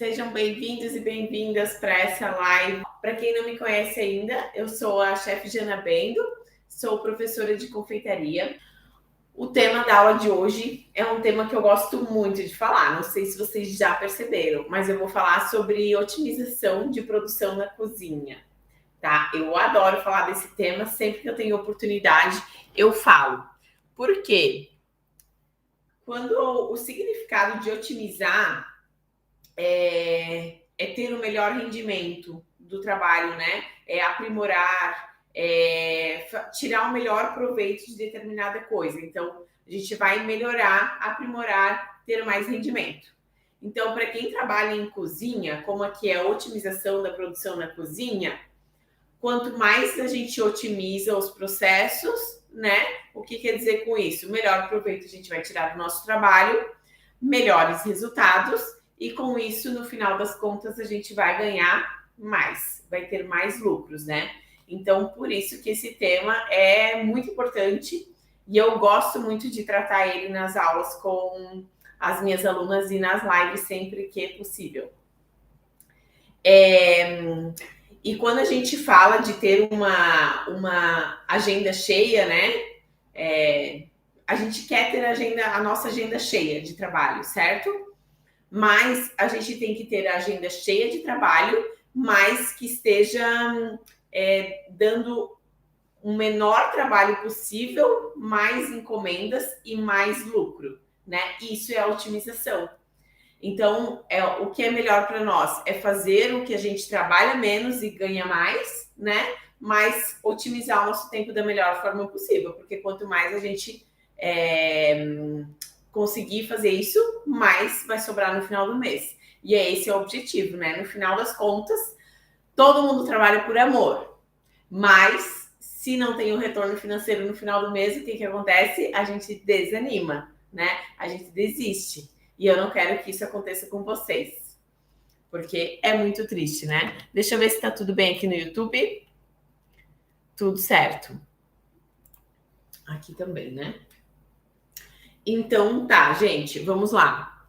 Sejam bem-vindos e bem-vindas para essa live. Para quem não me conhece ainda, eu sou a chefe Jana Bendo, sou professora de confeitaria. O tema da aula de hoje é um tema que eu gosto muito de falar, não sei se vocês já perceberam, mas eu vou falar sobre otimização de produção na cozinha, tá? Eu adoro falar desse tema, sempre que eu tenho oportunidade, eu falo. Por quê? Quando o significado de otimizar é ter o melhor rendimento do trabalho, né? É aprimorar, tirar o melhor proveito de determinada coisa. Então, a gente vai melhorar, aprimorar, ter mais rendimento. Então, para quem trabalha em cozinha, como aqui é a otimização da produção na cozinha, quanto mais a gente otimiza os processos, né? O que quer dizer com isso? Melhor proveito a gente vai tirar do nosso trabalho, melhores resultados, e com isso, no final das contas, a gente vai ganhar mais, vai ter mais lucros, né? Então, por isso que esse tema é muito importante e eu gosto muito de tratar ele nas aulas com as minhas alunas e nas lives sempre que é possível. E quando a gente fala de ter uma agenda cheia, né? A gente quer ter a nossa agenda cheia de trabalho, certo? Mas a gente tem que ter a agenda cheia de trabalho, mas que esteja dando o menor trabalho possível, mais encomendas e mais lucro, né? Isso é a otimização. Então, o que é melhor para nós é fazer o que a gente trabalha menos e ganha mais, né? Mas otimizar o nosso tempo da melhor forma possível, porque quanto mais a gente conseguir fazer isso, mais vai sobrar no final do mês. E esse é o objetivo, né? No final das contas, todo mundo trabalha por amor, mas se não tem o retorno financeiro no final do mês, o que acontece? A gente desanima, né? A gente desiste. E eu não quero que isso aconteça com vocês, porque é muito triste, né? Deixa eu ver se tá tudo bem aqui no YouTube. Tudo certo. Aqui também, né? Então, tá, gente, vamos lá.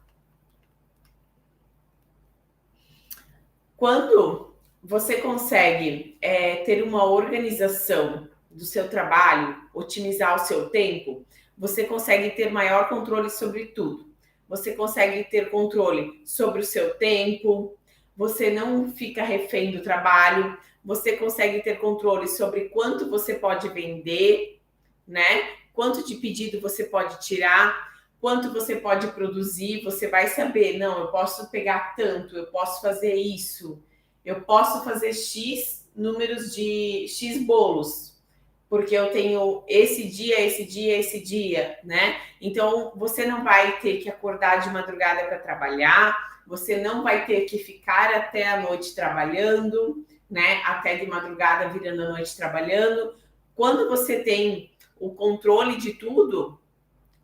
Quando você consegue ter uma organização do seu trabalho, otimizar o seu tempo, você consegue ter maior controle sobre tudo. Você consegue ter controle sobre o seu tempo, você não fica refém do trabalho, você consegue ter controle sobre quanto você pode vender, né? Quanto de pedido você pode tirar, quanto você pode produzir, você vai saber, não, eu posso pegar tanto, eu posso fazer isso, eu posso fazer X números de X bolos, porque eu tenho esse dia, né? Então, você não vai ter que acordar de madrugada para trabalhar, você não vai ter que ficar até a noite trabalhando, né? Até de madrugada virando a noite trabalhando. Quando você tem o controle de tudo,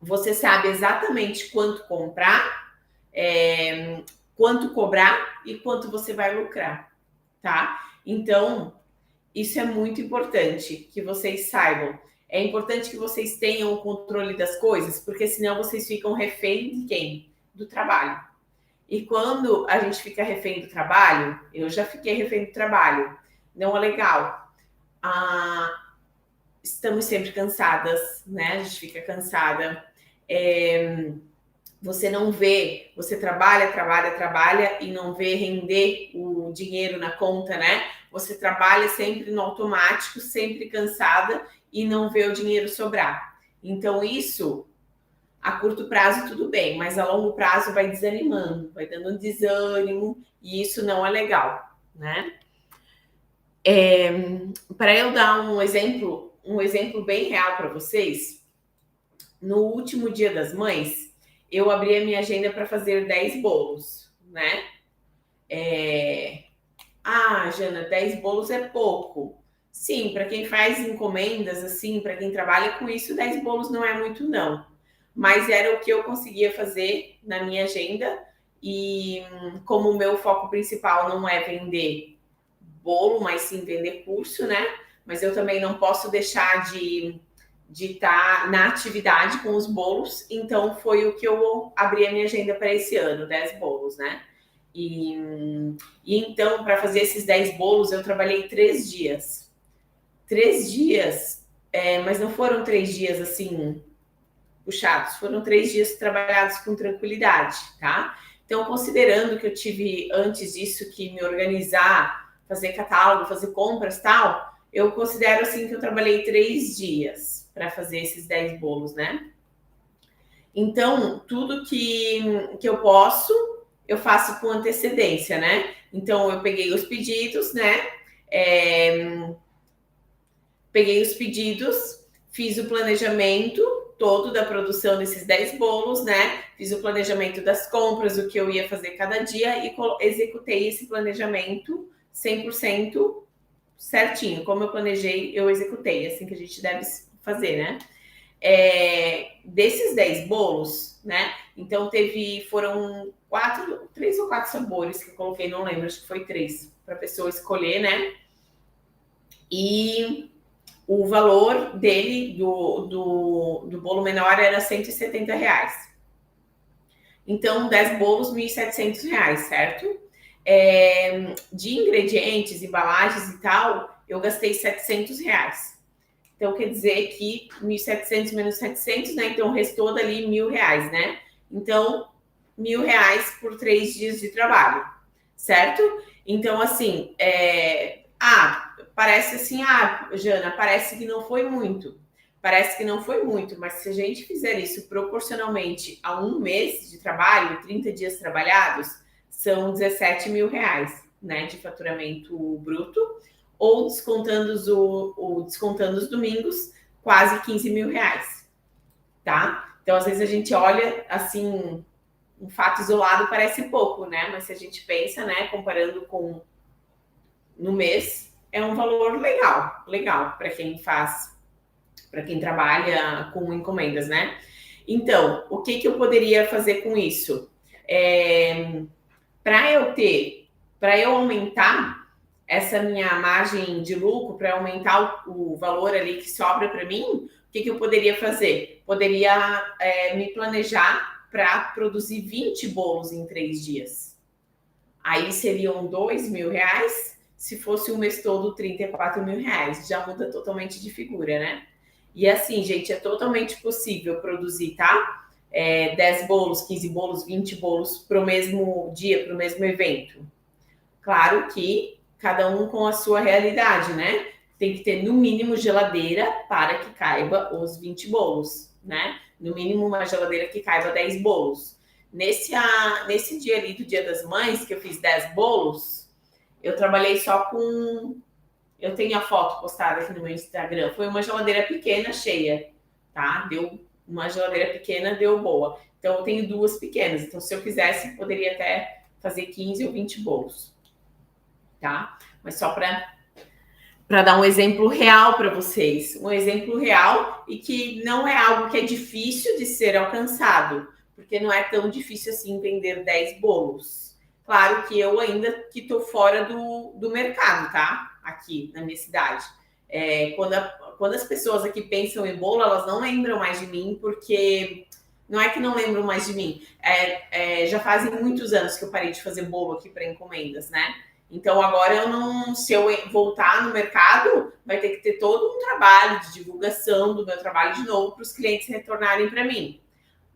você sabe exatamente quanto comprar, quanto cobrar e quanto você vai lucrar, tá? Então, isso é muito importante que vocês saibam. É importante que vocês tenham o controle das coisas, porque senão vocês ficam refém de quem? Do trabalho. E quando a gente fica refém do trabalho, eu já fiquei refém do trabalho, não é legal. Estamos sempre cansadas, né? A gente fica cansada. Você não vê, você trabalha e não vê render o dinheiro na conta, né? Você trabalha sempre no automático, sempre cansada e não vê o dinheiro sobrar. Então, isso, a curto prazo, tudo bem, mas a longo prazo vai desanimando, vai dando um desânimo e isso não é legal, né? Para eu dar um exemplo bem real para vocês, no último Dia das Mães, eu abri a minha agenda para fazer 10 bolos, né? Jana, 10 bolos é pouco. Sim, para quem faz encomendas, assim, para quem trabalha com isso, 10 bolos não é muito, não. Mas era o que eu conseguia fazer na minha agenda. E como o meu foco principal não é vender bolo, mas sim vender curso, né? Mas eu também não posso deixar de estar na atividade com os bolos, então foi o que eu abri a minha agenda para esse ano, 10 bolos, né? E, e então, para fazer esses 10 bolos, eu trabalhei 3 dias. 3 dias, mas não foram 3 dias assim puxados, foram 3 dias trabalhados com tranquilidade, tá? Então, considerando que eu tive antes disso que me organizar, fazer catálogo, fazer compras e tal, eu considero assim que eu trabalhei 3 dias para fazer esses 10 bolos, né? Então, tudo que eu posso, eu faço com antecedência, né? Então, eu peguei os pedidos, né? Peguei os pedidos, fiz o planejamento todo da produção desses 10 bolos, né? Fiz o planejamento das compras, o que eu ia fazer cada dia e executei esse planejamento 100% certinho. Como eu planejei, eu executei, assim que a gente deve fazer, né? Desses 10 bolos, né? Então foram 3 ou 4 sabores que eu coloquei, não lembro, acho que foi 3, para a pessoa escolher, né? E o valor dele, do bolo menor, era R$ 170. Então, 10 bolos, R$ 1.700, certo? De ingredientes, embalagens e tal, eu gastei R$ 700. Então, quer dizer que 1.700 menos 700, né? Então, restou dali R$ 1.000, né? Então, R$ 1.000 por 3 dias de trabalho, certo? Então, assim, parece assim, Jana, parece que não foi muito. Parece que não foi muito, mas se a gente fizer isso proporcionalmente a um mês de trabalho, 30 dias trabalhados, são R$ 17 mil, né, de faturamento bruto, ou descontando descontando os domingos, quase R$ 15 mil, tá? Então, às vezes a gente olha assim, um fato isolado parece pouco, né? Mas se a gente pensa, né, comparando com no mês, é um valor legal para quem faz, para quem trabalha com encomendas, né? Então, o que eu poderia fazer com isso? Para eu aumentar essa minha margem de lucro, para aumentar o valor ali que sobra para mim, o que eu poderia fazer? Poderia me planejar para produzir 20 bolos em 3 dias. Aí seriam R$ 2.000. Se fosse o mês todo, R$ 34 mil. Já muda totalmente de figura, né? E assim, gente, é totalmente possível produzir, tá? 10 bolos, 15 bolos, 20 bolos para o mesmo dia, para o mesmo evento. Claro que cada um com a sua realidade, né? Tem que ter, no mínimo, geladeira para que caiba os 20 bolos, né? No mínimo, uma geladeira que caiba 10 bolos. Nesse dia ali do Dia das Mães, que eu fiz 10 bolos, eu trabalhei só com... Eu tenho a foto postada aqui no meu Instagram. Foi uma geladeira pequena, cheia, tá? Uma geladeira pequena, deu boa. Então, eu tenho 2 pequenas. Então, se eu quisesse, poderia até fazer 15 ou 20 bolos, tá? Mas só para dar um exemplo real para vocês. Um exemplo real e que não é algo que é difícil de ser alcançado, porque não é tão difícil assim vender 10 bolos. Claro que eu ainda que estou fora do mercado, tá? Aqui na minha cidade. Quando as pessoas aqui pensam em bolo, elas não lembram mais de mim, porque não é que não lembram mais de mim. Já fazem muitos anos que eu parei de fazer bolo aqui para encomendas, né? Então, agora se eu voltar no mercado, vai ter que ter todo um trabalho de divulgação do meu trabalho de novo para os clientes retornarem para mim.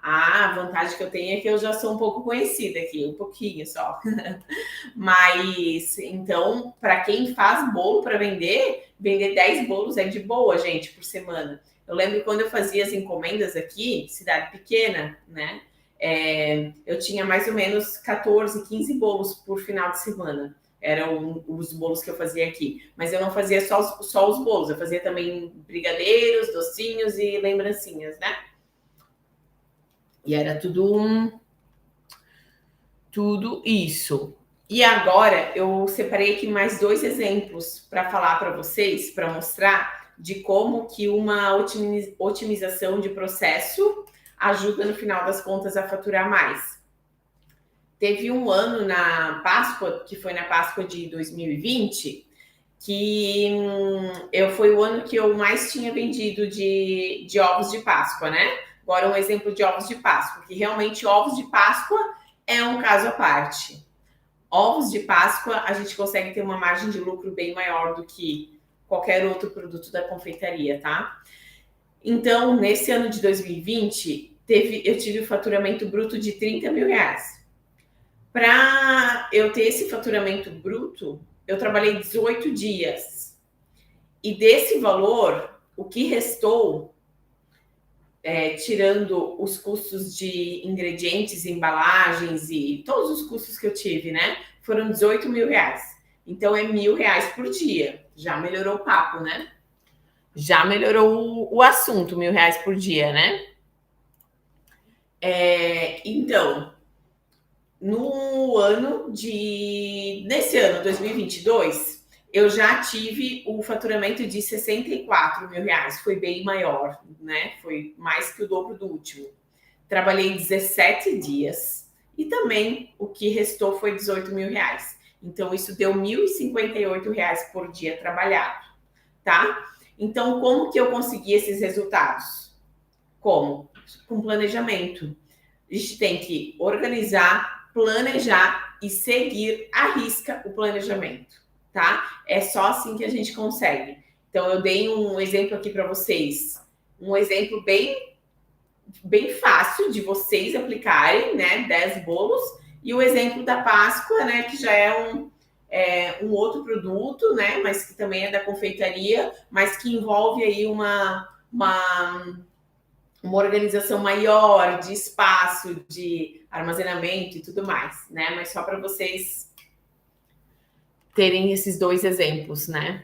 A vantagem que eu tenho é que eu já sou um pouco conhecida aqui, um pouquinho só. Mas, então, para quem faz bolo para vender 10 bolos é de boa, gente, por semana. Eu lembro quando eu fazia as encomendas aqui, cidade pequena, né? Eu tinha mais ou menos 14, 15 bolos por final de semana. Eram os bolos que eu fazia aqui. Mas eu não fazia só os bolos, eu fazia também brigadeiros, docinhos e lembrancinhas, né? E era tudo isso. E agora eu separei aqui mais 2 exemplos para falar para vocês, para mostrar de como que uma otimização de processo ajuda no final das contas a faturar mais. Teve um ano na Páscoa, que foi na Páscoa de 2020, que foi o ano que eu mais tinha vendido de ovos de Páscoa, né? Agora um exemplo de ovos de Páscoa, que realmente ovos de Páscoa é um caso à parte. ovos de Páscoa, a gente consegue ter uma margem de lucro bem maior do que qualquer outro produto da confeitaria, tá? Então, nesse ano de 2020, eu tive o faturamento bruto de 30 mil reais. Para eu ter esse faturamento bruto, eu trabalhei 18 dias. E desse valor, o que restou, tirando os custos de ingredientes, embalagens e todos os custos que eu tive, né? Foram 18 mil reais. Então é R$ 1.000 por dia. Já melhorou o papo, né? Já melhorou o assunto, R$ 1.000 por dia, né? Então, nesse ano, 2022, eu já tive o faturamento de 64 mil reais. Foi bem maior, né? Foi mais que o dobro do último. Trabalhei 17 dias e também o que restou foi 18 mil reais. Então, isso deu R$ 1.058 por dia trabalhado, tá? Então, como que eu consegui esses resultados? Como? Com planejamento. A gente tem que organizar, planejar e seguir à risca o planejamento, tá? É só assim que a gente consegue. Então, eu dei um exemplo aqui para vocês, um exemplo bem fácil de vocês aplicarem, né? 10 bolos, e o exemplo da Páscoa, né? Que já é um outro produto, né? Mas que também é da confeitaria, mas que envolve aí uma organização maior de espaço, de armazenamento e tudo mais, né? Mas só para vocês terem esses dois exemplos, né?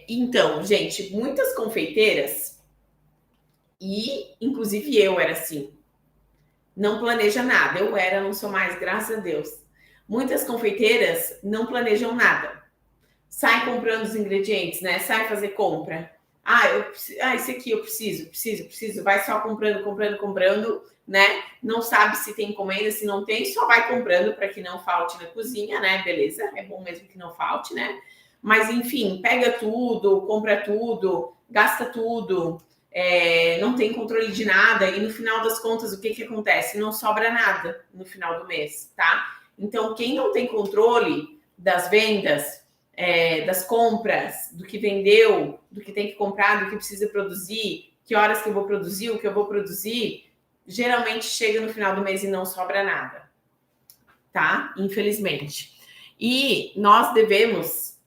Então, gente, muitas confeiteiras, e inclusive eu era assim, não planeja nada. Eu era, não sou mais, graças a Deus. Muitas confeiteiras não planejam nada. Sai comprando os ingredientes, né? Sai fazer compra. Esse aqui eu preciso. Vai só comprando, né? Não sabe se tem encomenda, se não tem, só vai comprando para que não falte na cozinha, né? Beleza, é bom mesmo que não falte, né? Mas enfim, pega tudo, compra tudo, gasta tudo, não tem controle de nada e no final das contas o que acontece? Não sobra nada no final do mês, tá? Então, quem não tem controle das vendas, das compras, do que vendeu, do que tem que comprar, do que precisa produzir, que horas que eu vou produzir, o que eu vou produzir, geralmente chega no final do mês e não sobra nada, tá? Infelizmente. E nós devemos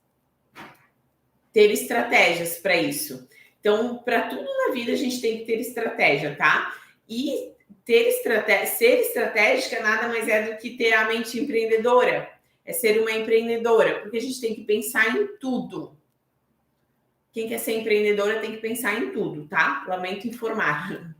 ter estratégias para isso. Então, para tudo na vida a gente tem que ter estratégia, tá? E ser estratégica nada mais é do que ter a mente empreendedora. É ser uma empreendedora, porque a gente tem que pensar em tudo. Quem quer ser empreendedora tem que pensar em tudo, tá? Lamento informar.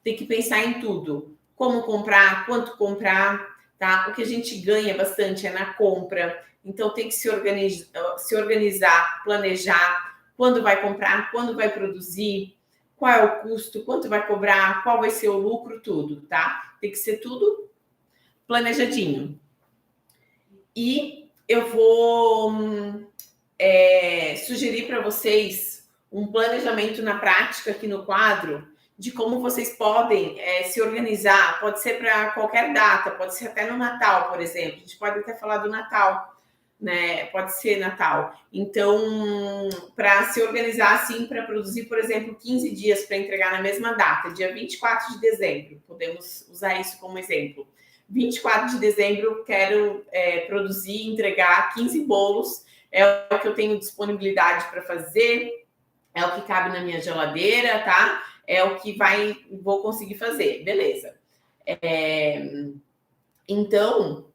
Tem que pensar em tudo. Como comprar, quanto comprar, tá? O que a gente ganha bastante é na compra. Então tem que se organizar, planejar quando vai comprar, quando vai produzir, qual é o custo, quanto vai cobrar, qual vai ser o lucro, tudo, tá? Tem que ser tudo planejadinho. E eu vou sugerir para vocês um planejamento na prática aqui no quadro de como vocês podem se organizar. Pode ser para qualquer data, pode ser até no Natal, por exemplo. A gente pode até falar do Natal, né? Pode ser Natal. Então, para se organizar assim, para produzir, por exemplo, 15 dias para entregar na mesma data, dia 24 de dezembro, podemos usar isso como exemplo. 24 de dezembro, quero produzir e entregar 15 bolos. É o que eu tenho disponibilidade para fazer, é o que cabe na minha geladeira, tá? É o que vou conseguir fazer, beleza. Então,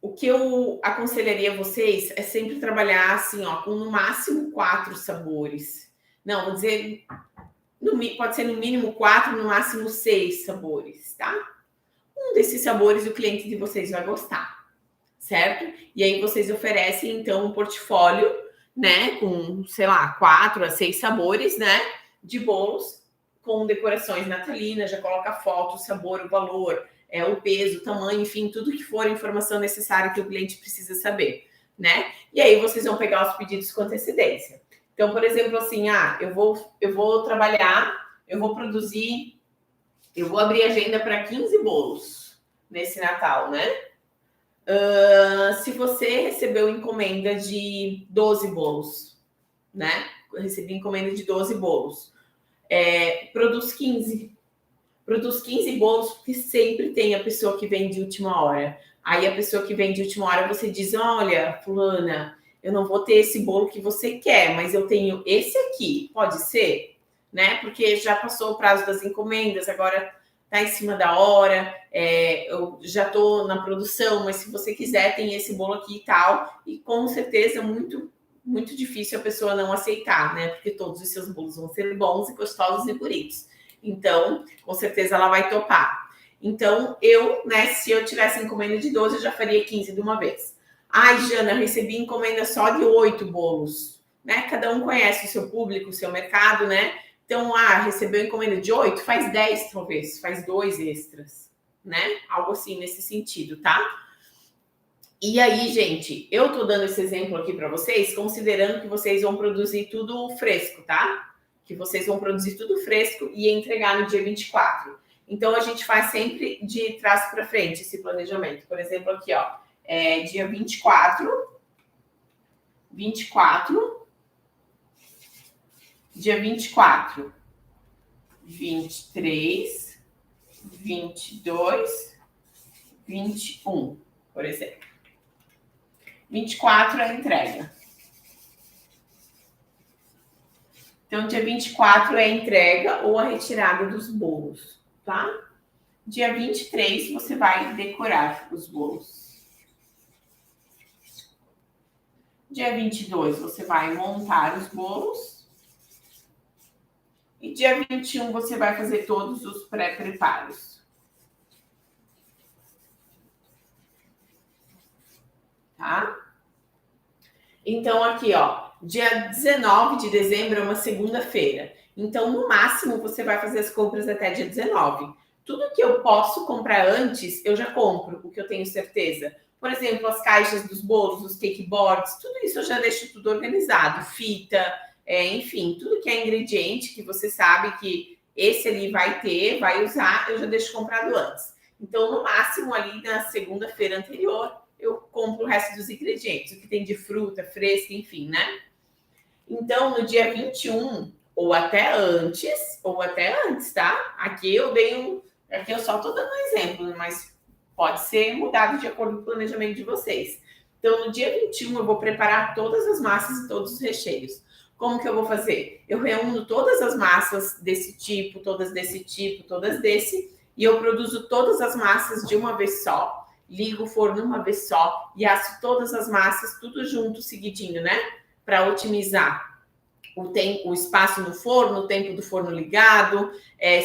o que eu aconselharia vocês é sempre trabalhar assim, ó, com no máximo 4 sabores. Não, vou dizer, pode ser no mínimo 4, no máximo 6 sabores, tá? Um desses sabores o cliente de vocês vai gostar, certo? E aí vocês oferecem, então, um portfólio, né, com, sei lá, 4 a 6 sabores, né, de bolos com decorações natalinas, já coloca a foto, o sabor, o valor, o peso, o tamanho, enfim, tudo que for informação necessária que o cliente precisa saber, né? E aí vocês vão pegar os pedidos com antecedência. Então, por exemplo, assim, eu vou trabalhar, eu vou produzir, eu vou abrir agenda para 15 bolos, nesse Natal, né? Se você recebeu encomenda de 12 bolos, né? Eu recebi encomenda de 12 bolos. Produz 15. Produz 15 bolos, porque sempre tem a pessoa que vem de última hora. Aí a pessoa que vem de última hora, você diz, olha, fulana, eu não vou ter esse bolo que você quer, mas eu tenho esse aqui, pode ser? Né? Porque já passou o prazo das encomendas, agora tá em cima da hora, eu já tô na produção, mas se você quiser, tem esse bolo aqui e tal. E com certeza, muito difícil a pessoa não aceitar, né? Porque todos os seus bolos vão ser bons e gostosos e bonitos. Então, com certeza ela vai topar. Então, né, se eu tivesse encomenda de 12, eu já faria 15 de uma vez. Ai, Jana, eu recebi encomenda só de 8 bolos, né? Cada um conhece o seu público, o seu mercado, né? Então, recebeu encomenda de 8, faz 10 talvez, faz 2 extras, né? Algo assim nesse sentido, tá? E aí, gente, eu tô dando esse exemplo aqui para vocês, considerando que vocês vão produzir tudo fresco, tá? Que vocês vão produzir tudo fresco e entregar no dia 24. Então, a gente faz sempre de trás para frente esse planejamento. Por exemplo, aqui, ó, dia 24, dia 24, 23, 22, 21, por exemplo. 24 é a entrega. Então, dia 24 é a entrega ou a retirada dos bolos, tá? Dia 23, você vai decorar os bolos. Dia 22, você vai montar os bolos. E dia 21, você vai fazer todos os pré-preparos. Tá? Então, aqui, ó, dia 19 de dezembro é uma segunda-feira. Então, no máximo, você vai fazer as compras até dia 19. Tudo que eu posso comprar antes, eu já compro, o que eu tenho certeza. Por exemplo, as caixas dos bolos, os cake boards, tudo isso eu já deixo tudo organizado. Fita, enfim, tudo que é ingrediente que você sabe que esse ali vai ter, vai usar, eu já deixo comprado antes. Então, no máximo, ali na segunda-feira anterior, eu compro o resto dos ingredientes, o que tem de fruta, fresca, enfim, né? Então, no dia 21, ou até antes, tá? Aqui eu só tô dando um exemplo, mas pode ser mudado de acordo com o planejamento de vocês. Então, no dia 21, eu vou preparar todas as massas e todos os recheios. Como que eu vou fazer? Eu reúno todas as massas desse tipo, todas desse tipo, todas desse, e eu produzo todas as massas de uma vez só, ligo o forno uma vez só e asso todas as massas tudo junto, seguidinho, né? Para otimizar o espaço no forno, o tempo do forno ligado.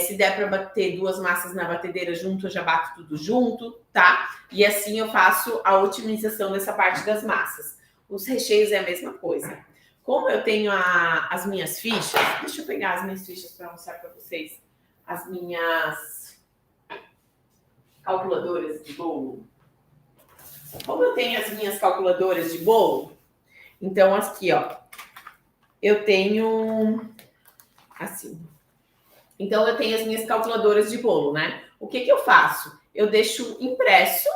Se der para bater 2 massas na batedeira junto, eu já bato tudo junto, tá? E assim eu faço a otimização dessa parte das massas. Os recheios é a mesma coisa. Como eu tenho as minhas fichas, deixa eu pegar as minhas fichas para mostrar para vocês as minhas calculadoras de bolo. Como eu tenho as minhas calculadoras de bolo, então aqui, ó, eu tenho assim. Então eu tenho as minhas calculadoras de bolo, né? O que eu faço? Eu deixo impresso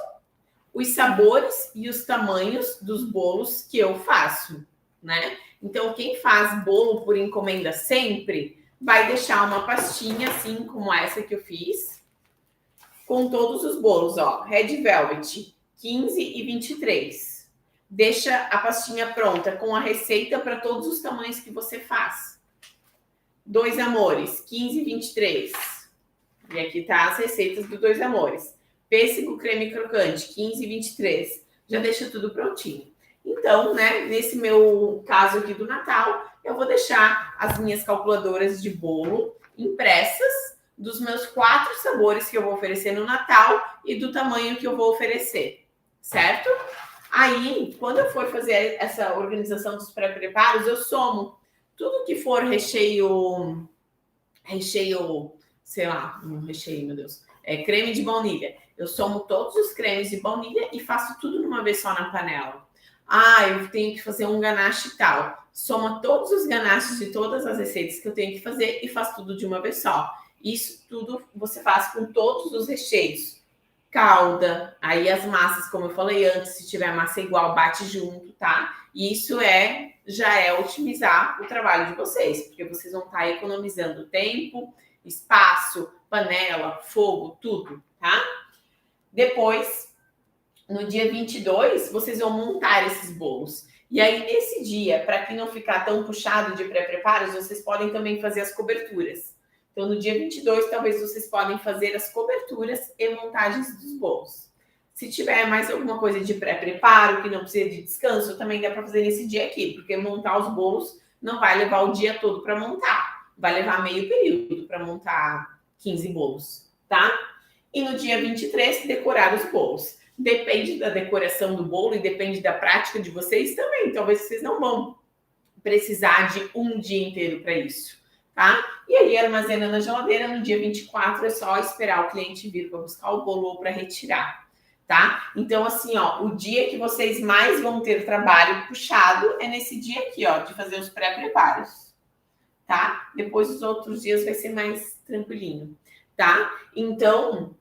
os sabores e os tamanhos dos bolos que eu faço, né? Então quem faz bolo por encomenda sempre vai deixar uma pastinha assim como essa que eu fiz, com todos os bolos, ó, Red Velvet 15 e 23. Deixa a pastinha pronta com a receita para todos os tamanhos que você faz. Dois Amores, 15 e 23. E aqui tá as receitas do Dois Amores. Pêssego creme crocante, 15 e 23. Já deixa tudo prontinho. Então, né, nesse meu caso aqui do Natal, eu vou deixar as minhas calculadoras de bolo impressas dos meus 4 sabores que eu vou oferecer no Natal e do tamanho que eu vou oferecer, certo? Aí, quando eu for fazer essa organização dos pré-preparos, eu somo tudo que for recheio, sei lá, um recheio, meu Deus, creme de baunilha. Eu somo todos os cremes de baunilha e faço tudo numa vez só na panela. Eu tenho que fazer um ganache e tal. Soma todos os ganaches de todas as receitas que eu tenho que fazer e faz tudo de uma vez só. Isso tudo você faz com todos os recheios. calda, aí as massas, como eu falei antes, se tiver massa igual, bate junto, tá? E isso já é otimizar o trabalho de vocês, porque vocês vão estar economizando tempo, espaço, panela, fogo, tudo, tá? Depois, no dia 22, vocês vão montar esses bolos. E aí, nesse dia, para que não ficar tão puxado de pré-preparos, vocês podem também fazer as coberturas. Então, no dia 22, talvez vocês podem fazer as coberturas e montagens dos bolos. Se tiver mais alguma coisa de pré-preparo, que não precisa de descanso, também dá para fazer nesse dia aqui, porque montar os bolos não vai levar o dia todo para montar. Vai levar meio período para montar 15 bolos, tá? E no dia 23, decorar os bolos. Depende da decoração do bolo e depende da prática de vocês também. Talvez vocês não vão precisar de um dia inteiro para isso, tá? E aí armazena na geladeira, no dia 24 é só esperar o cliente vir para buscar o bolo ou para retirar, tá? Então assim, ó, o dia que vocês mais vão ter trabalho puxado é nesse dia aqui, ó, de fazer os pré-preparos, tá? Depois os outros dias vai ser mais tranquilinho, tá? Então,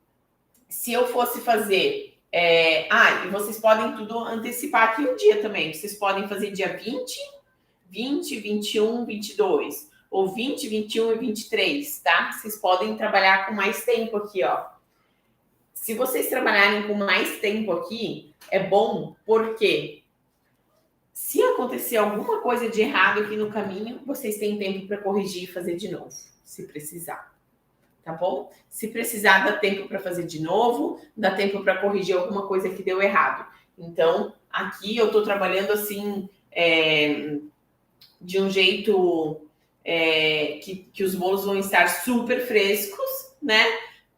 se eu fosse fazer e vocês podem tudo antecipar aqui um dia também. Vocês podem fazer dia 20, 21, 22. Ou 20, 21 e 23, tá? Vocês podem trabalhar com mais tempo aqui, ó. Se vocês trabalharem com mais tempo aqui, é bom porque se acontecer alguma coisa de errado aqui no caminho, vocês têm tempo para corrigir e fazer de novo, se precisar. Tá bom? Se precisar, dá tempo para fazer de novo, dá tempo para corrigir alguma coisa que deu errado. Então, aqui eu estou trabalhando assim, de um jeito que os bolos vão estar super frescos, né?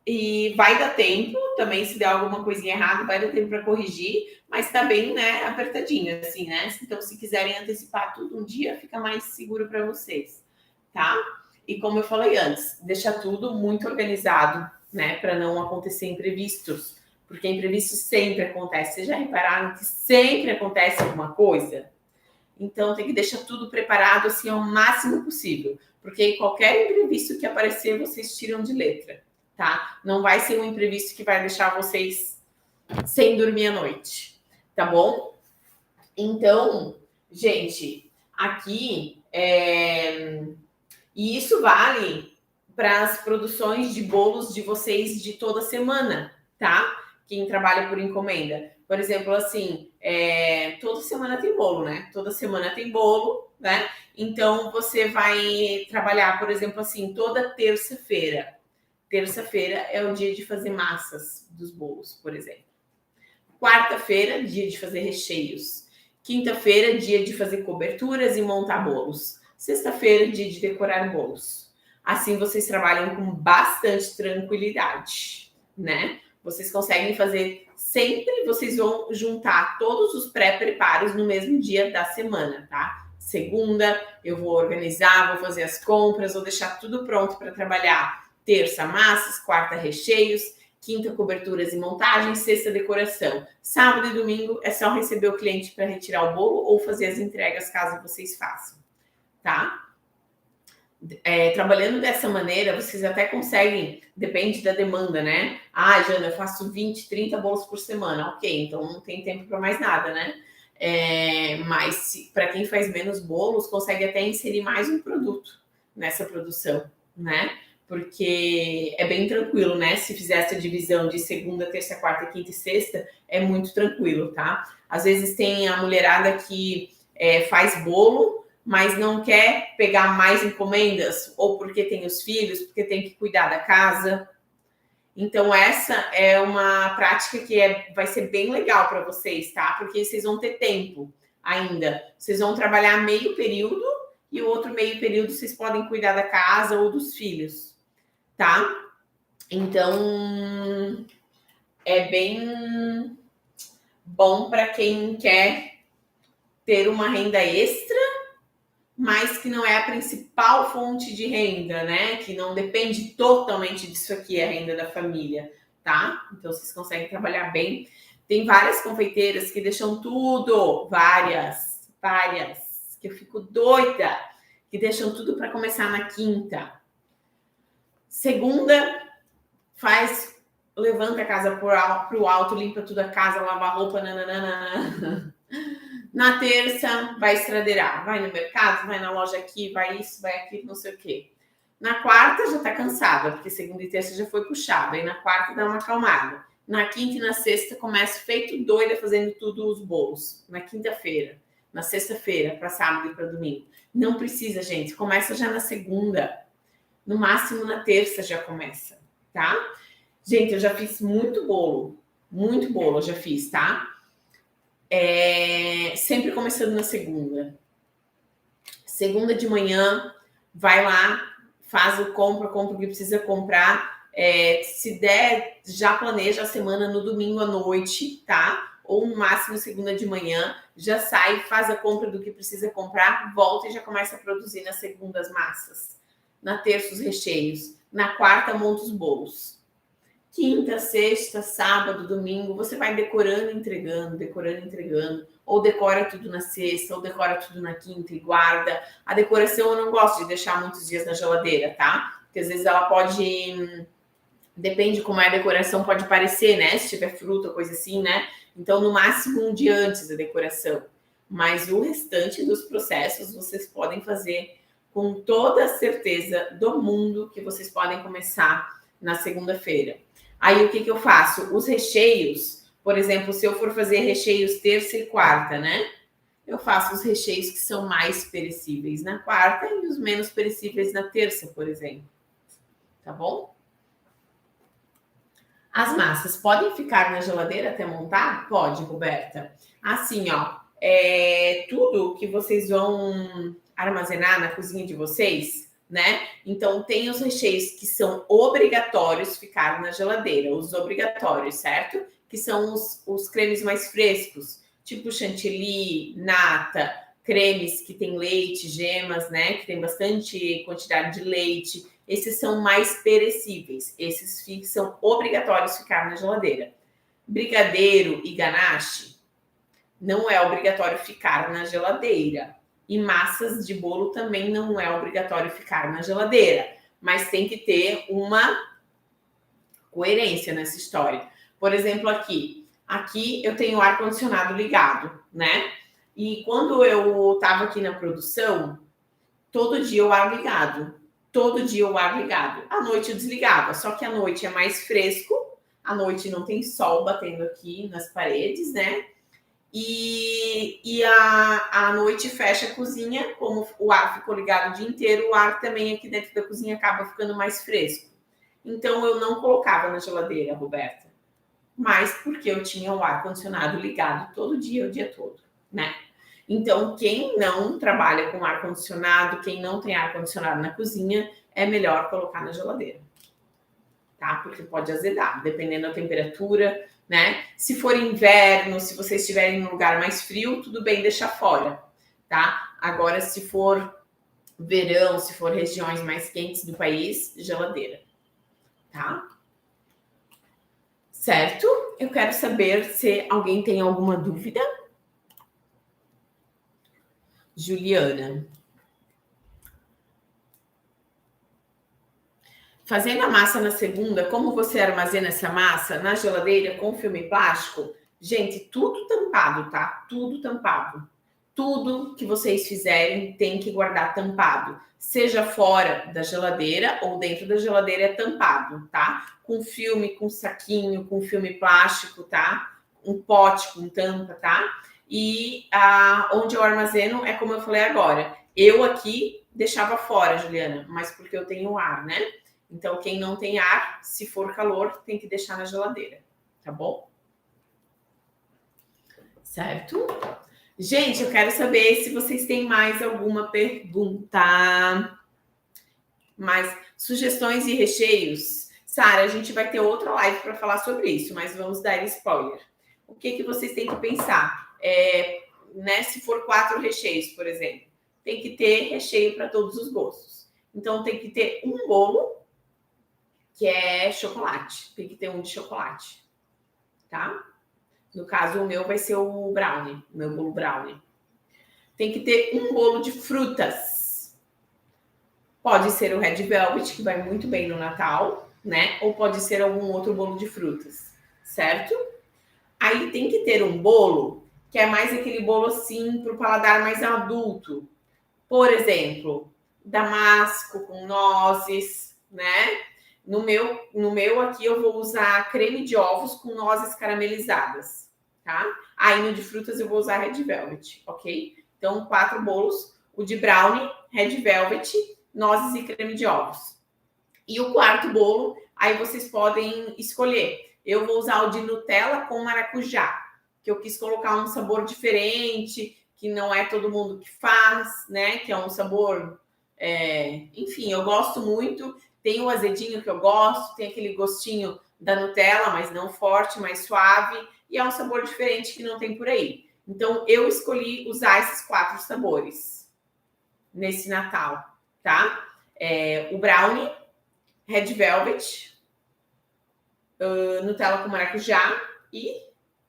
E vai dar tempo, também se der alguma coisinha errada, vai dar tempo para corrigir, mas tá bem, né, apertadinho, assim, né? Então, se quiserem antecipar tudo um dia, fica mais seguro para vocês, tá? E como eu falei antes, deixar tudo muito organizado, né? Para não acontecer imprevistos. Porque imprevisto sempre acontece. Vocês já repararam que sempre acontece alguma coisa? Então tem que deixar tudo preparado assim ao máximo possível. Porque qualquer imprevisto que aparecer, vocês tiram de letra, tá? Não vai ser um imprevisto que vai deixar vocês sem dormir à noite, tá bom? Então, gente, aqui e isso vale para as produções de bolos de vocês de toda semana, tá? Quem trabalha por encomenda. Por exemplo, assim, toda semana tem bolo, né? Toda semana tem bolo, né? Então, você vai trabalhar, por exemplo, assim, toda terça-feira. Terça-feira é o dia de fazer massas dos bolos, por exemplo. Quarta-feira, dia de fazer recheios. Quinta-feira, dia de fazer coberturas e montar bolos. Sexta-feira, dia de decorar bolos. Assim vocês trabalham com bastante tranquilidade, né? Vocês conseguem fazer sempre, vocês vão juntar todos os pré-preparos no mesmo dia da semana, tá? Segunda, eu vou organizar, vou fazer as compras, vou deixar tudo pronto para trabalhar. Terça, massas, quarta, recheios, quinta, coberturas e montagens, sexta, decoração. Sábado e domingo é só receber o cliente para retirar o bolo ou fazer as entregas caso vocês façam, tá? Trabalhando dessa maneira, vocês até conseguem, depende da demanda, né? Ah, Jana, eu faço 20, 30 bolos por semana. Ok, então não tem tempo para mais nada, né? Mas para quem faz menos bolos, consegue até inserir mais um produto nessa produção, né? Porque é bem tranquilo, né? Se fizer essa divisão de segunda, terça, quarta, quinta e sexta, é muito tranquilo, tá? Às vezes tem a mulherada que faz bolo, mas não quer pegar mais encomendas, ou porque tem os filhos, porque tem que cuidar da casa. Então, essa é uma prática que vai ser bem legal para vocês, tá? Porque vocês vão ter tempo ainda. Vocês vão trabalhar meio período e o outro meio período vocês podem cuidar da casa ou dos filhos, tá? Então, é bem bom para quem quer ter uma renda extra, mas que não é a principal fonte de renda, né? Que não depende totalmente disso aqui, a renda da família, tá? Então, vocês conseguem trabalhar bem. Tem várias confeiteiras que deixam tudo, várias, que eu fico doida, que deixam tudo para começar na quinta. Segunda, faz levanta a casa pro alto, limpa tudo a casa, lava a roupa, nananana. Na terça, vai estradeirar, vai no mercado, vai na loja aqui, vai isso, vai aquilo, não sei o quê. Na quarta, já tá cansada, porque segunda e terça já foi puxado. Aí na quarta, dá uma acalmada. Na quinta e na sexta, começa feito doida fazendo tudo os bolos. Na quinta-feira, na sexta-feira, para sábado e para domingo. Não precisa, gente. Começa já na segunda. No máximo na terça já começa, tá? Gente, eu já fiz muito bolo eu já fiz, tá? Sempre começando na segunda. Segunda de manhã, vai lá, compra o que precisa comprar. Se der, já planeja a semana no domingo à noite, tá? Ou no máximo segunda de manhã, já sai, faz a compra do que precisa comprar, volta e já começa a produzir na segunda as massas. Na terça os recheios. Na quarta monta os bolos. Quinta, sexta, sábado, domingo, você vai decorando, entregando, ou decora tudo na sexta, ou decora tudo na quinta e guarda. A decoração eu não gosto de deixar muitos dias na geladeira, tá? Porque às vezes ela pode, depende como é a decoração, pode parecer, né? Se tiver fruta, coisa assim, né? Então, no máximo um dia antes da decoração. Mas o restante dos processos vocês podem fazer com toda a certeza do mundo que vocês podem começar na segunda-feira. Aí, o que eu faço? Os recheios, por exemplo, se eu for fazer recheios terça e quarta, né? Eu faço os recheios que são mais perecíveis na quarta e os menos perecíveis na terça, por exemplo. Tá bom? As massas podem ficar na geladeira até montar? Pode, Roberta. Assim, ó, tudo que vocês vão armazenar na cozinha de vocês, né? Então, tem os recheios que são obrigatórios ficar na geladeira, os obrigatórios, certo? Que são os cremes mais frescos, tipo chantilly, nata, cremes que tem leite, gemas, né? Que tem bastante quantidade de leite. Esses são mais perecíveis. Esses são obrigatórios ficar na geladeira. Brigadeiro e ganache não é obrigatório ficar na geladeira. E massas de bolo também não é obrigatório ficar na geladeira. Mas tem que ter uma coerência nessa história. Por exemplo, aqui eu tenho o ar-condicionado ligado, né? E quando eu estava aqui na produção, todo dia o ar ligado. Todo dia o ar ligado. À noite eu desligava, só que à noite é mais fresco, à noite não tem sol batendo aqui nas paredes, né? E à noite fecha a cozinha, como o ar ficou ligado o dia inteiro, o ar também aqui dentro da cozinha acaba ficando mais fresco. Então eu não colocava na geladeira, Roberta, mas porque eu tinha o ar-condicionado ligado todo dia, o dia todo, né? Então, quem não trabalha com ar-condicionado, quem não tem ar-condicionado na cozinha, é melhor colocar na geladeira, tá? Porque pode azedar, dependendo da temperatura, né? Se for inverno, se vocês estiverem num lugar mais frio, tudo bem deixar fora, tá? Agora, se for verão, se for regiões mais quentes do país, geladeira, tá? Certo? Eu quero saber se alguém tem alguma dúvida. Juliana. Fazendo a massa na segunda, como você armazena essa massa na geladeira com filme plástico? Gente, tudo tampado, tá? Tudo tampado. Tudo que vocês fizerem tem que guardar tampado. Seja fora da geladeira ou dentro da geladeira é tampado, tá? Com filme, com saquinho, com filme plástico, tá? Um pote com tampa, tá? E onde eu armazeno é como eu falei agora. Eu aqui deixava fora, Juliana, mas porque eu tenho ar, né? Então, quem não tem ar, se for calor, tem que deixar na geladeira, tá bom? Certo? Gente, eu quero saber se vocês têm mais alguma pergunta. Mais sugestões e recheios. Sara, a gente vai ter outra live para falar sobre isso, mas vamos dar spoiler. O que vocês têm que pensar? Né, se for 4 recheios, por exemplo, tem que ter recheio para todos os gostos. Então, tem que ter um bolo que é chocolate. Tem que ter um de chocolate, tá? No caso, o meu vai ser o brownie, o meu bolo brownie. Tem que ter um bolo de frutas. Pode ser o Red Velvet, que vai muito bem no Natal, né? Ou pode ser algum outro bolo de frutas, certo? Aí tem que ter um bolo que é mais aquele bolo assim para o paladar mais adulto. Por exemplo, damasco com nozes, né? No meu aqui eu vou usar creme de ovos com nozes caramelizadas, tá? Aí no de frutas eu vou usar red velvet, ok? Então 4 bolos, o de brownie, red velvet, nozes e creme de ovos. E o quarto bolo, aí vocês podem escolher. Eu vou usar o de Nutella com maracujá, que eu quis colocar um sabor diferente, que não é todo mundo que faz, né? Que é um sabor, enfim, eu gosto muito. Tem o azedinho que eu gosto, tem aquele gostinho da Nutella, mas não forte, mais suave, e é um sabor diferente que não tem por aí. Então, eu escolhi usar esses 4 sabores nesse Natal, tá? O brownie, red velvet, Nutella com maracujá e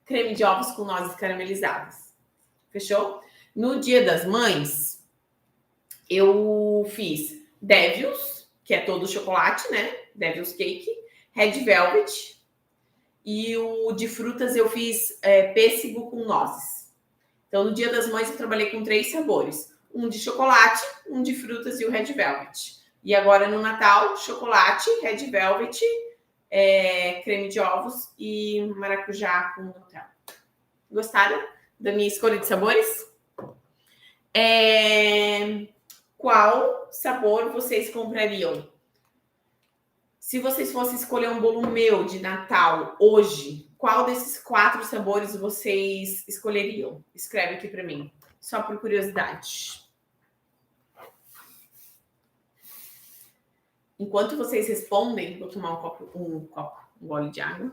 creme de ovos com nozes caramelizadas. Fechou? No Dia das Mães, eu fiz Devils, que é todo chocolate, né? Devils Cake, red velvet, e o de frutas eu fiz pêssego com nozes. Então, no Dia das Mães, eu trabalhei com 3 sabores. Um de chocolate, um de frutas e o red velvet. E agora, no Natal, chocolate, red velvet, creme de ovos e maracujá com Nutella. Gostaram da minha escolha de sabores? Qual sabor vocês comprariam? Se vocês fossem escolher um bolo meu de Natal hoje, qual desses 4 sabores vocês escolheriam? Escreve aqui para mim, só por curiosidade. Enquanto vocês respondem, vou tomar um gole de água.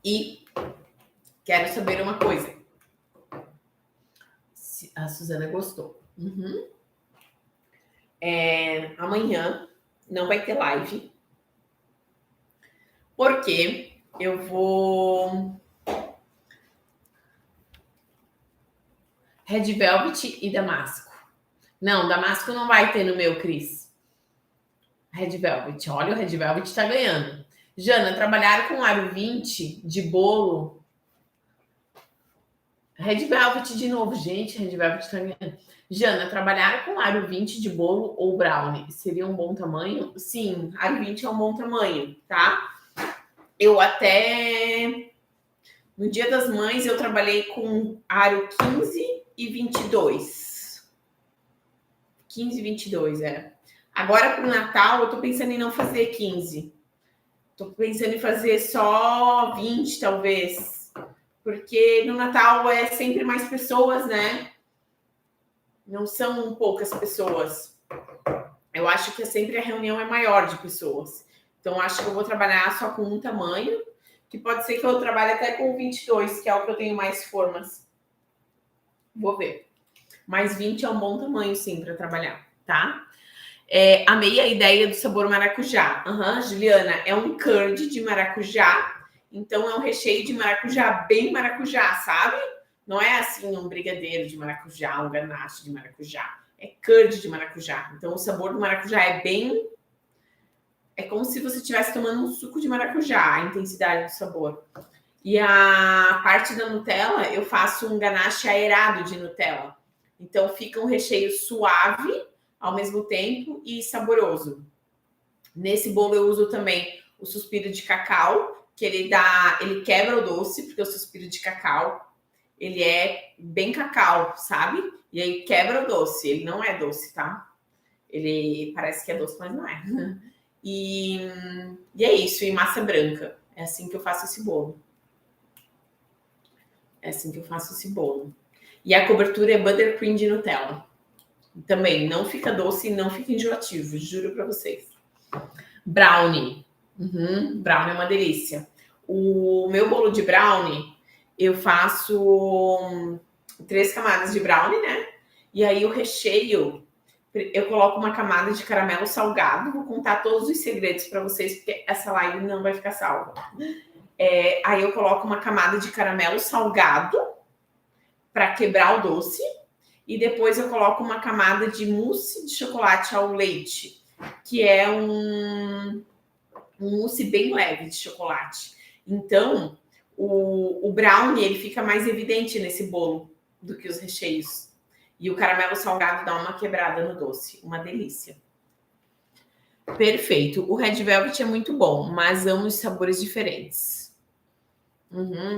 E quero saber uma coisa. A Suzana gostou. Uhum. Amanhã não vai ter live. Porque eu vou... Red Velvet e Damasco. Não, Damasco não vai ter no meu, Cris. Red Velvet. Olha, o Red Velvet tá ganhando. Jana, trabalhar com aro 20 de bolo. Red Velvet de novo, gente. Red Velvet tá ganhando. Jana, trabalhar com aro 20 de bolo ou brownie seria um bom tamanho? Sim, aro 20 é um bom tamanho, tá? Eu até... No Dia das Mães, eu trabalhei com aro 15 e 22. 15 e 22, Agora, para o Natal, eu tô pensando em não fazer 15. Tô pensando em fazer só 20, talvez. Porque no Natal é sempre mais pessoas, né? Não são poucas pessoas. Eu acho que sempre a reunião é maior de pessoas. Então, acho que eu vou trabalhar só com um tamanho, que pode ser que eu trabalhe até com 22, que é o que eu tenho mais formas. Vou ver. Mas 20 é um bom tamanho, sim, para trabalhar, tá? Amei a ideia do sabor maracujá. Juliana, é um curd de maracujá. Então, é um recheio de maracujá, bem maracujá, sabe? Não é assim um brigadeiro de maracujá, um ganache de maracujá. É curd de maracujá. Então, o sabor do maracujá é bem... É como se você estivesse tomando um suco de maracujá, a intensidade do sabor. E a parte da Nutella, eu faço um ganache aerado de Nutella. Então, fica um recheio suave, ao mesmo tempo, e saboroso. Nesse bolo, eu uso também o suspiro de cacau, que ele quebra o doce, porque o suspiro de cacau, ele é bem cacau, sabe? E aí quebra o doce. Ele não é doce, tá? Ele parece que é doce, mas não é. E é isso, e massa branca. É assim que eu faço esse bolo. E a cobertura é buttercream de Nutella. Também não fica doce e não fica enjoativo, juro pra vocês. Brownie. Brownie é uma delícia. O meu bolo de brownie, eu faço 3 camadas de brownie, né? E aí o recheio... Eu coloco uma camada de caramelo salgado. Vou contar todos os segredos para vocês, porque essa live não vai ficar salva. Aí eu coloco uma camada de caramelo salgado para quebrar o doce. e depois eu coloco uma camada de mousse de chocolate ao leite, que é um mousse bem leve de chocolate. Então, o brownie ele fica mais evidente nesse bolo do que os recheios. E o caramelo salgado dá uma quebrada no doce. Uma delícia. Perfeito. O Red Velvet é muito bom, mas amo os sabores diferentes.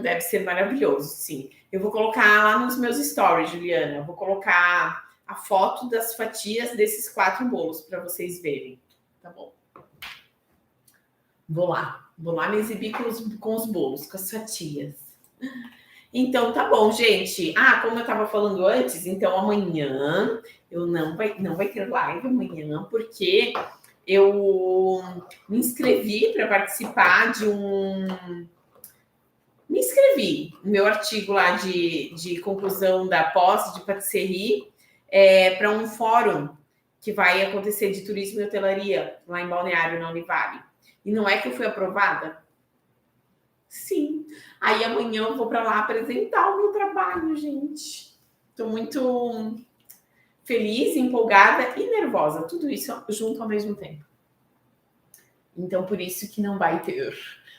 Deve ser maravilhoso, sim. Eu vou colocar lá nos meus stories, Juliana. Eu vou colocar a foto das fatias desses 4 bolos para vocês verem. Tá bom? Vou lá me exibir com os bolos, com as fatias. Então, tá bom, gente. Como eu estava falando antes, então amanhã eu não vai ter live amanhã, porque eu me inscrevi para participar de Me inscrevi no meu artigo lá de conclusão da pós de patisserie para um fórum que vai acontecer de turismo e hotelaria lá em Balneário, na Univale. E não é que eu fui aprovada? Sim. Aí amanhã eu vou para lá apresentar o meu trabalho, gente. Estou muito feliz, empolgada e nervosa. Tudo isso junto ao mesmo tempo. Então, por isso que não vai ter.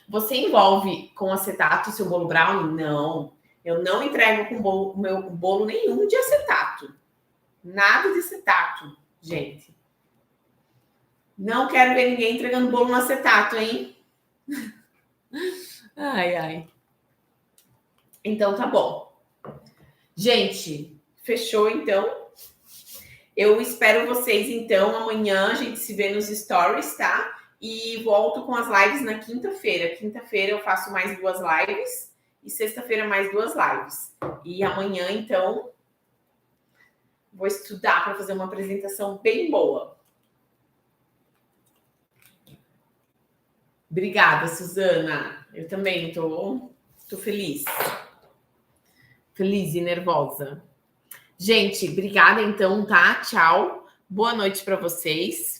Você envolve com acetato o seu bolo brownie? Não. Eu não entrego com meu bolo nenhum de acetato. Nada de acetato, gente. Não quero ver ninguém entregando bolo no acetato, hein? Ai. Então, tá bom. Gente, fechou, então? Eu espero vocês, então. Amanhã a gente se vê nos stories, tá? E volto com as lives na quinta-feira. Quinta-feira eu faço mais 2 lives e sexta-feira mais 2 lives. E amanhã, então, vou estudar para fazer uma apresentação bem boa. Obrigada, Suzana. Eu também tô feliz. Feliz e nervosa. Gente, obrigada então, tá? Tchau. Boa noite para vocês.